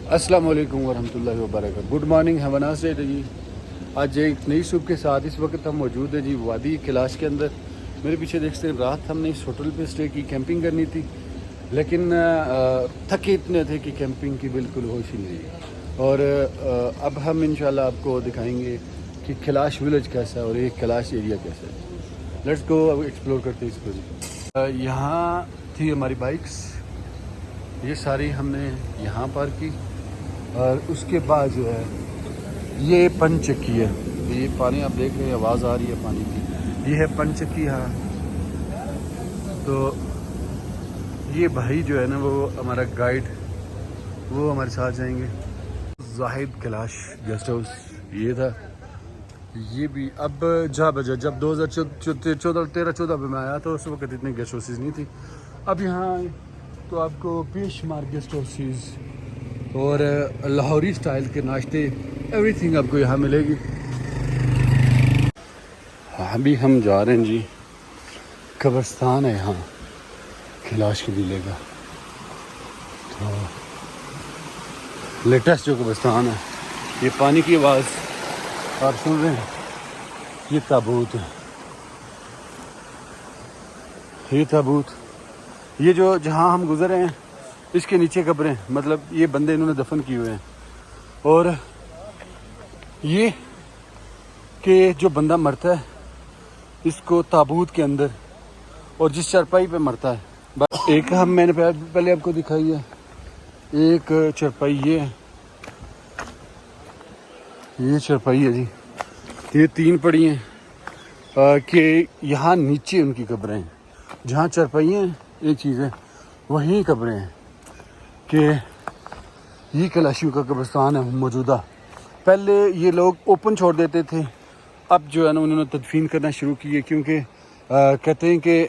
अस्सलाम वालेकुम वरहमतुल्लाहि वबरकातुहू। Good morning, have a nice day ji. आज एक नई सुबह के साथ इस वक्त हम मौजूद हैं जी वादी कैलाश के अंदर। मेरे पीछे देखते हैं, रात हमने इस होटल पे स्टे की, कैंपिंग करनी थी, लेकिन थके इतने थे कि कैंपिंग की बिल्कुल होश ही नहीं। और अब हम इंशाल्लाह आपको दिखाएंगे कि कैलाश विलेज कैसा है और ये कैलाश एरिया कैसा है। लेट्स गो, अब एक्सप्लोर करते हैं इसको जी। यहाँ थी हमारी बाइक्स, ये सारी हमने यहाँ पार की। और उसके बाद जो है ये पंचक्की है। ये पानी आप देख रहे हैं, आवाज़ आ रही है पानी की, ये है पंचक्की। यहाँ तो ये भाई जो है ना, वो हमारा गाइड, वो हमारे साथ जाएंगे। जाहिद कैलाश गेस्ट हाउस ये था। ये भी अब जा बजा, जब 2014 में मैं आया तो उस वक्त इतने गेस्ट हाउसेज नहीं थी। अब यहाँ तो आपको बेशुमार गेस्ट हाउसेज और लाहौरी स्टाइल के नाश्ते, एवरीथिंग आपको यहाँ मिलेगी। अभी हम जा रहे हैं जी, कब्रिस्तान है यहाँ कैलाश कबीले का। तो लेटेस्ट जो कब्रिस्तान है, ये पानी की आवाज़ आप सुन रहे हैं, ये ताबूत है। ये ताबूत, ये जो जहाँ हम गुजरे हैं इसके नीचे कब्रें, मतलब ये बंदे इन्होंने दफन किए हुए हैं। और ये कि जो बंदा मरता है इसको ताबूत के अंदर, और जिस चारपाई पे मरता है, बस एक हम मैंने पहले आपको दिखाई है, एक चारपाई ये है, ये चारपाई है जी। ये 3 पड़ी हैं कि यहाँ नीचे उनकी कब्रें हैं। जहाँ चारपाई हैं एक चीज़ है, वहीं कब्रें हैं कि ये कैलाशियों का कब्रिस्तान है मौजूदा। पहले ये लोग ओपन छोड़ देते थे, अब जो है ना उन्होंने तदफीन करना शुरू की है, क्योंकि कहते हैं कि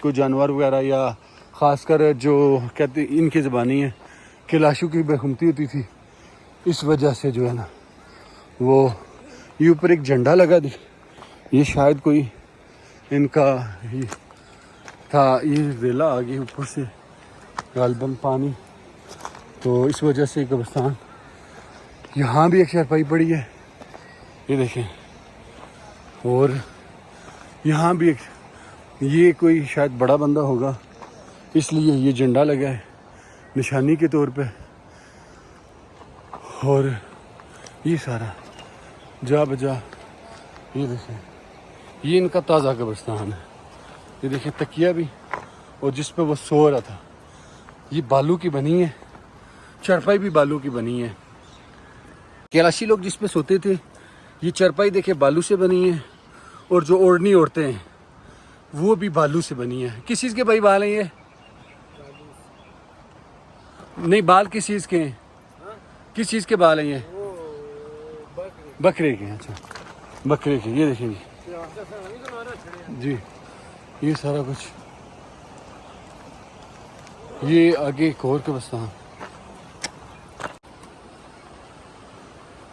कोई जानवर वगैरह या ख़ासकर जो कहते इनकी ज़बानी है कैलाशियों की बेखुमती होती थी, इस वजह से जो है ना वो ये ऊपर एक झंडा लगा दी। ये शायद कोई इनका ही था, ये वेला आ गई ऊपर से गालबन पानी, तो इस वजह से कब्रिस्तान। यहाँ भी एक चारपाई पड़ी है, ये देखें। और यहाँ भी एक, ये कोई शायद बड़ा बंदा होगा इसलिए ये झंडा लगा है निशानी के तौर पे। और ये सारा जा बजा, ये देखें, ये इनका ताज़ा कब्रिस्तान है। ये देखें तकिया भी, और जिस पे वो सो रहा था, ये बालू की बनी है। चारपाई भी बालू की बनी है। कैलाशी लोग जिस पे सोते थे, ये चारपाई देखे बालू से बनी है, और जो ओढ़नी ओढ़ते हैं वो भी बालू से बनी है। किस चीज़ के भाई बाल हैं ये? नहीं, बाल किस चीज़ के हैं? किस चीज़ के बाल हैं ये? बकरे के। अच्छा, बकरे के। ये देखेंगे जी, ये सारा कुछ। ये आगे एक और कब्रिस्तान।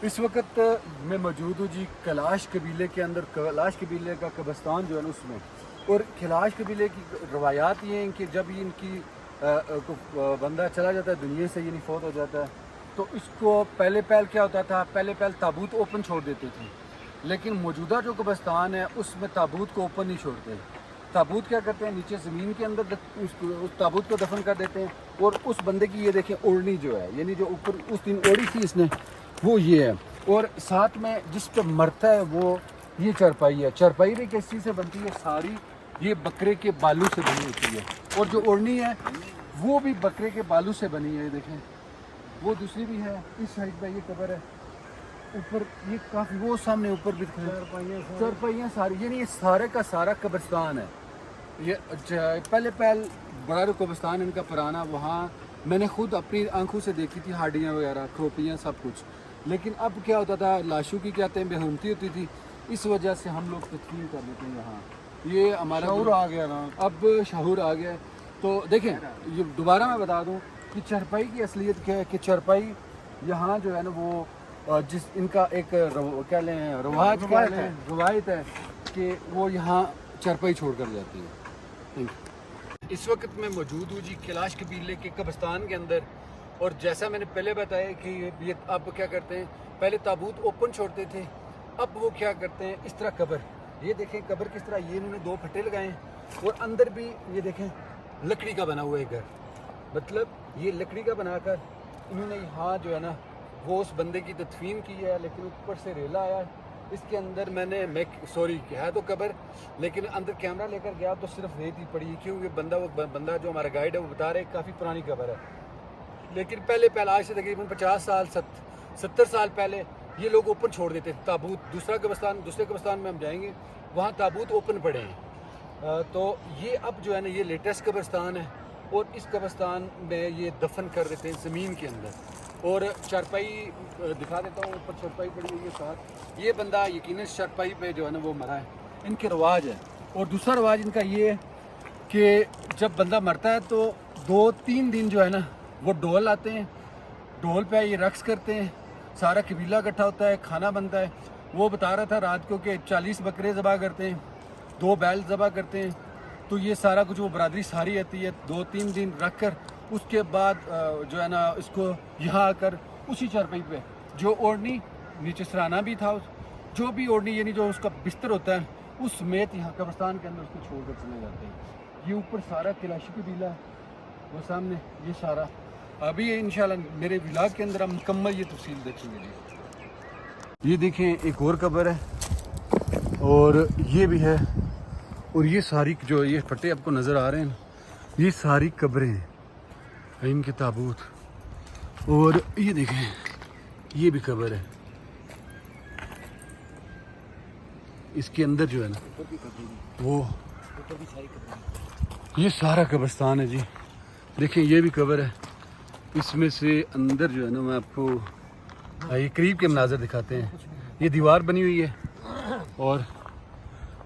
इस वक्त मैं मौजूद हूँ जी कैलाश कबीले के अंदर। कैलाश कबीले का कब्रिस्तान जो है ना उसमें। और कैलाश कबीले की रवायात ये हैं कि जब इनकी बंदा चला जाता है दुनिया से, यानी फौत हो जाता है, तो इसको पहले क्या होता था, पहले ताबूत ओपन छोड़ देते थे। लेकिन मौजूदा जो कब्रिस्तान है उसमें ताबूत को ओपन नहीं छोड़ते। ताबूत क्या करते हैं, नीचे ज़मीन के अंदर उस ताबूत को दफन कर देते हैं। और उस बंदे की ये देखें ओढ़नी जो है, यानी जो ऊपर उस दिन ओढ़ी थी इसने, वो ये है। और साथ में जिस पर मरता है वो ये चारपाई है। चारपाई भी किस चीज़ से बनती है? सारी ये बकरे के बालू से बनी होती है। और जो ओढ़नी है वो भी बकरे के बालू से बनी है। ये देखें, वो दूसरी भी है इस साइड पे, ये कब्र है ऊपर, ये काफ़ी, वो सामने ऊपर भी चारपाइयाँ सारी, यानी ये सारे का सारा कब्रिस्तान है। ये पहले बड़ा जो कब्रिस्तान इनका पुराना, वहाँ मैंने खुद अपनी आंखों से देखी थी, हाडियाँ वगैरह, खोपियाँ, सब कुछ। लेकिन अब क्या होता था, लाशों की कहते हैं बेहुमती होती थी, इस वजह से हम लोग तस्लीम कर लेते हैं। यहाँ ये हमारा शऊर आ गया ना, अब शऊर आ गया। तो देखें, ये दोबारा मैं बता दूं कि चारपाई की असलियत क्या है, कि चारपाई यहाँ जो है ना वो जिस इनका एक क्या लें रवाज, क्या लें रवायत है कि वो यहाँ चारपाई छोड़ कर जाती है। इस वक्त मैं मौजूद हूँ जी कैलाश कबीले के कब्रिस्तान के अंदर। और जैसा मैंने पहले बताया कि ये अब क्या करते हैं, पहले ताबूत ओपन छोड़ते थे, अब वो क्या करते हैं इस तरह कब्र, ये देखें कब्र किस तरह, ये इन्होंने 2 फट्टे लगाए हैं और अंदर भी ये देखें लकड़ी का बना हुआ है घर, मतलब ये लकड़ी का बनाकर इन्होंने यहाँ जो है ना वो उस बंदे की तदफीन की है, लेकिन ऊपर से रेला आया है। इसके अंदर मैं सॉरी है तो कब्र, लेकिन अंदर कैमरा लेकर गया तो सिर्फ रेत ही पड़ी, क्योंकि बंदा जो हमारा गाइड है वो बता रहे काफ़ी पुरानी कब्र है। लेकिन पहले आज से तकरीबन 50 साल 70 साल पहले ये लोग ओपन छोड़ देते थे ताबूत। दूसरे कब्रिस्तान में हम जाएंगे, वहाँ ताबूत ओपन पड़े हैं। तो ये अब जो है ना ये लेटेस्ट कब्रिस्तान है और इस कब्रिस्तान में ये दफन कर देते हैं ज़मीन के अंदर। और चारपाई दिखा देता हूँ, ऊपर चारपाई पड़ी हुई है साथ। ये बंदा यकीनन चारपाई पे जो है ना वो मरा है, इनके रवाज है। और दूसरा रवाज इनका ये है कि जब बंदा मरता है तो 2-3 दिन जो है ना वो ढोल आते हैं, ढोल पे ये रक्स करते हैं, सारा कबीला इकट्ठा होता है, खाना बनता है। वो बता रहा था रात को कि 40 बकरे ज़बह करते हैं, 2 बैल ज़बह करते हैं। तो ये सारा कुछ वो बरादरी सारी आती है, 2-3 दिन रख कर उसके बाद जो है ना इसको यहाँ आकर उसी चारपाई पे जो ओढ़नी, नीचे सराना भी था, जो भी ओढ़नी यानी जो उसका बिस्तर होता है उस समेत यहाँ कब्रिस्तान के अंदर उसको छोड़ कर चले जाते हैं। ये ऊपर सारा कैलाशी कबीला है, वो सामने ये सारा। अभी इंशाल्लाह मेरे व्लॉग के अंदर हम मुकम्मल ये तफसील देखेंगे। ये देखें एक और कब्र है और ये भी है, और ये सारी जो ये फट्टे आपको नज़र आ रहे हैं ये सारी कब्रें हैं, इनके ताबूत। और ये देखें ये भी कब्र है, इसके अंदर जो है ना वो ये सारा कब्रिस्तान है जी। देखें ये भी कब्र है, इसमें से अंदर जो है ना मैं आपको ये करीब के मनाजर दिखाते हैं। ये दीवार बनी हुई है और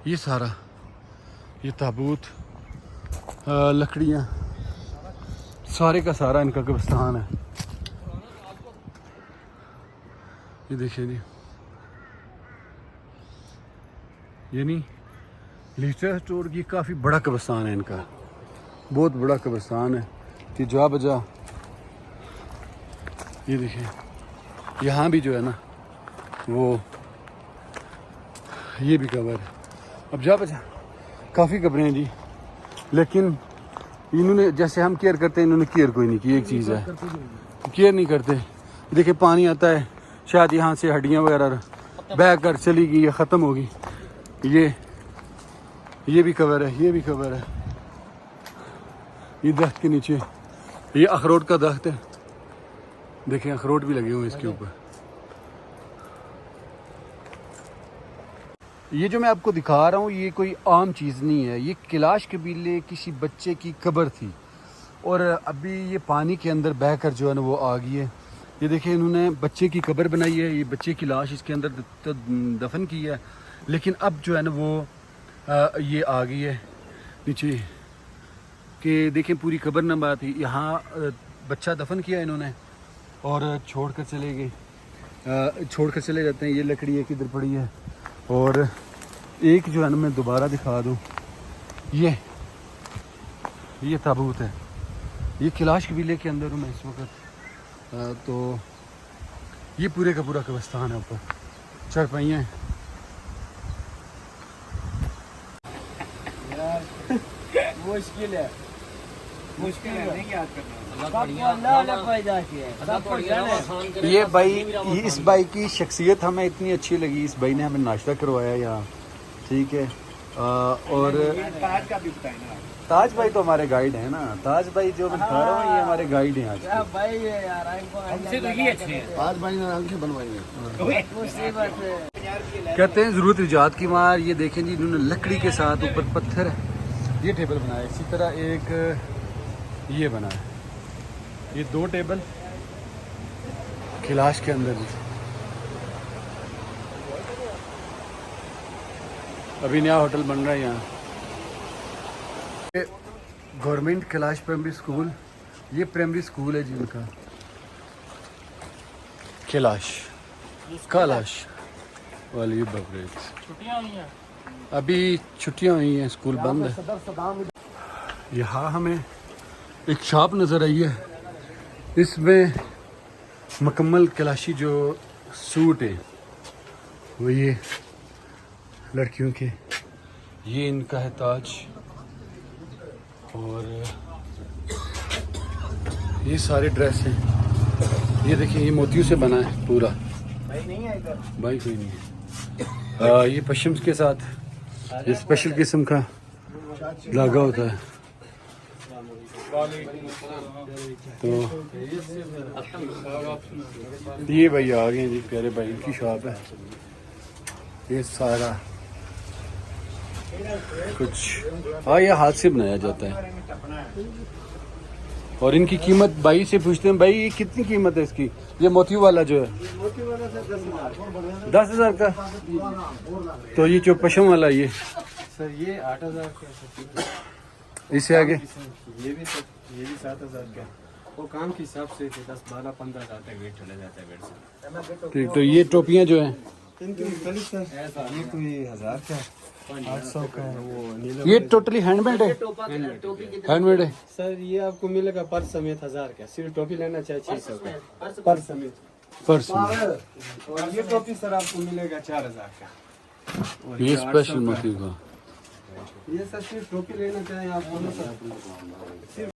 ये सारा ये ताबूत, लकड़ियाँ, सारे का सारा इनका कब्रिस्तान है। ये देखिए जी, यानी लिटरेचर स्टोर की काफ़ी बड़ा कब्रिस्तान है इनका, बहुत बड़ा कब्रिस्तान है कि जा बजा। ये देखिए यहाँ भी जो है ना वो ये भी कब्र है। अब जा बजा काफ़ी कब्रें हैं जी, लेकिन इन्होंने जैसे हम केयर करते हैं इन्होंने केयर कोई नहीं की। एक चीज़ है केयर नहीं करते। देखिए पानी आता है, शायद यहाँ से हड्डियाँ वगैरह बह कर चली गई या ख़त्म होगी। ये भी कब्र है, ये भी कब्र है। ये दरख्त के नीचे ये अखरोट का दरख्त है, देखें अखरोट भी लगे हुए हैं इसके ऊपर। ये जो मैं आपको दिखा रहा हूँ ये कोई आम चीज़ नहीं है, ये कैलाश कबीले किसी बच्चे की कब्र थी और अभी ये पानी के अंदर बहकर जो है ना वो आ गई है। ये देखिए इन्होंने बच्चे की कब्र बनाई है, ये बच्चे की लाश इसके अंदर दफन की है, लेकिन अब जो है ना वो ये आ गई है नीचे कि देखें पूरी कब्र न बात थी। यहाँ बच्चा दफन किया इन्होंने और छोड़ कर चले गए, छोड़ कर चले जाते हैं। ये लकड़ी एक इधर पड़ी है और एक जो है ना मैं दोबारा दिखा दूँ, ये ताबूत है। ये कैलाश कबीले के अंदर हूँ मैं इस वक्त। तो ये पूरे का पूरा कब्रिस्तान है, ऊपर चारपाइयाँ हैं। मुश्किल है नहीं याद करना। ये भाई इस भाई की शख्सियत हमें इतनी अच्छी लगी, इस भाई ने हमें नाश्ता करवाया यहाँ, ठीक है। और ताज का भी बताएं ना। ताज भाई तो हमारे गाइड हैं ना, ताज भाई जो मैं बता रहा हूँ ये हमारे गाइड हैं आज भाई। ताज भाई ने आंखें बनवाई कहते हैं ज़रूरत इजाद की मार। ये देखें जी इन्होंने लकड़ी के साथ ऊपर पत्थर है ये टेबल बनाया, इसी तरह एक ये बना है, ये 2 टेबल कैलाश के अंदर। अभी नया होटल बन रहा है यहाँ। गवर्नमेंट कैलाश प्राइमरी स्कूल, ये प्राइमरी स्कूल है जिनका कैलाश वाली बवरेज। अभी छुट्टियां हुई हैं, स्कूल बंद है। यहाँ हमें एक शॉप नज़र आई है, इसमें मुकम्मल कलाशी जो सूट है वो ये लड़कियों के, ये इनका है ताज, और ये सारे ड्रेस हैं। ये देखिए ये मोतियों से बना है पूरा। भाई नहीं है इधर। भाई कोई नहीं है। ये पश्चिम के साथ ये स्पेशल किस्म का धागा होता है। तो ये भाई आ गए हैं जी, प्यारे भाई की शॉप है। ये सारा कुछ हाँ ये हाथ से बनाया जाता है। और इनकी कीमत भाई से पूछते हैं, भाई ये कितनी कीमत है इसकी? ये मोतियों वाला जो है 10,000 का। तो ये जो पश्चिम वाला ये सर ये 8,000 का। इससे आगे ये भी 7,000 का। वो काम के हिसाब से 10, 12, 15,000 तक वेट चला जाता है बेड से। ठीक। तो ये टोपियाँ जो हैं इनकी मुख्तलिफ सर, ये कोई 1000 का, 800 का है। वो नीला ये टोटली हैंडमेड है, हैंडमेड है। सर ये आपको मिलेगा पर्स समेत 1000 का। सिर्फ टोपी लेना चाहे 600 का पर्स समेत। पर्स में और ये टोपी सर आपको मिलेगा 4000 का। और ये 800 स्पेशल का। मोती का। ये सर सिर्फ टोपी लेना चाहें आप बोलो सर।